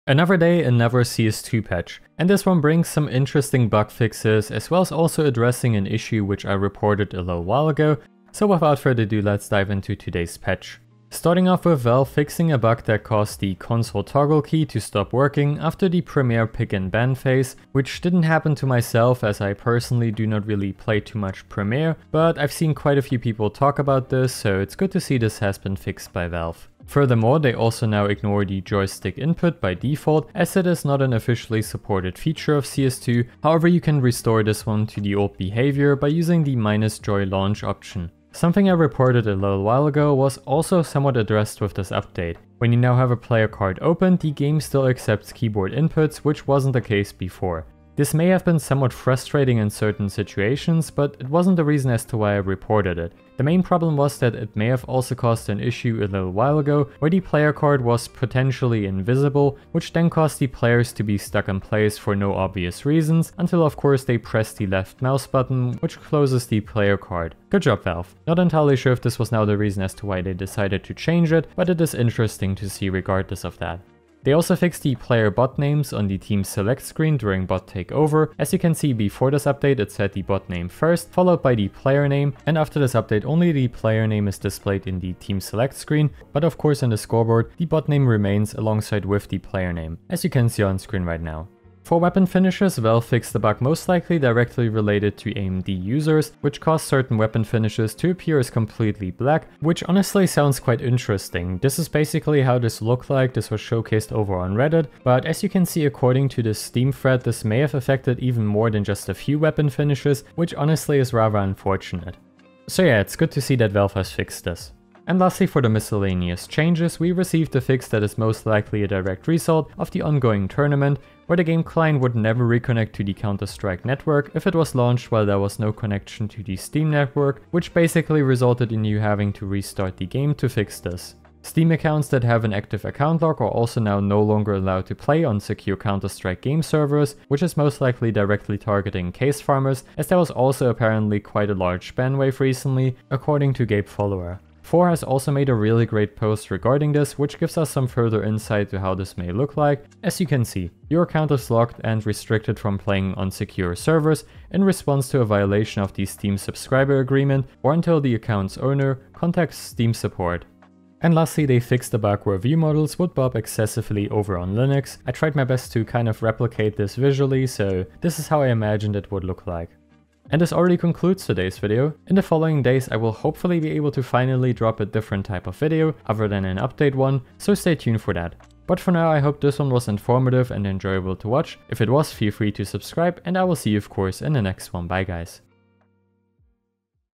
Another day, another CS2 patch, and this one brings some interesting bug fixes as well as also addressing an issue which I reported a little while ago, so without further ado let's dive into today's patch. Starting off with Valve fixing a bug that caused the console toggle key to stop working after the Premiere pick and ban phase, which didn't happen to myself as I personally do not really play too much Premiere, but I've seen quite a few people talk about this, so it's good to see this has been fixed by Valve. Furthermore, they also now ignore the joystick input by default, as it is not an officially supported feature of CS2, however you can restore this one to the old behavior by using the -joy launch option. Something I reported a little while ago was also somewhat addressed with this update. When you now have a player card open, the game still accepts keyboard inputs, which wasn't the case before. This may have been somewhat frustrating in certain situations, but it wasn't the reason as to why I reported it. The main problem was that it may have also caused an issue a little while ago, where the player card was potentially invisible, which then caused the players to be stuck in place for no obvious reasons, until of course they press the left mouse button, which closes the player card. Good job, Valve. Not entirely sure if this was now the reason as to why they decided to change it, but it is interesting to see regardless of that. They also fixed the player bot names on the team select screen during bot takeover. As you can see, before this update it said the bot name first, followed by the player name, and after this update only the player name is displayed in the team select screen, but of course in the scoreboard the bot name remains alongside with the player name, as you can see on screen right now. For weapon finishes, Valve fixed the bug most likely directly related to AMD users, which caused certain weapon finishes to appear as completely black, which honestly sounds quite interesting. This is basically how this looked like. This was showcased over on Reddit, but as you can see according to the Steam Thread, this may have affected even more than just a few weapon finishes, which honestly is rather unfortunate. So yeah, it's good to see that Valve has fixed this. And lastly, for the miscellaneous changes, we received a fix that is most likely a direct result of the ongoing tournament, where the game client would never reconnect to the Counter-Strike network if it was launched while there was no connection to the Steam network, which basically resulted in you having to restart the game to fix this. Steam accounts that have an active account log are also now no longer allowed to play on secure Counter-Strike game servers, which is most likely directly targeting case farmers, as there was also apparently quite a large ban wave recently, according to Gabefollower. Thours has also made a really great post regarding this, which gives us some further insight to how this may look like. As you can see, your account is locked and restricted from playing on secure servers in response to a violation of the Steam subscriber agreement or until the account's owner contacts Steam support. And lastly, they fixed the bug where view models would bob excessively over on Linux. I tried my best to kind of replicate this visually, so this is how I imagined it would look like. And this already concludes today's video. In the following days I will hopefully be able to finally drop a different type of video other than an update one, so stay tuned for that. But for now I hope this one was informative and enjoyable to watch. If it was, feel free to subscribe, and I will see you of course in the next one. Bye guys.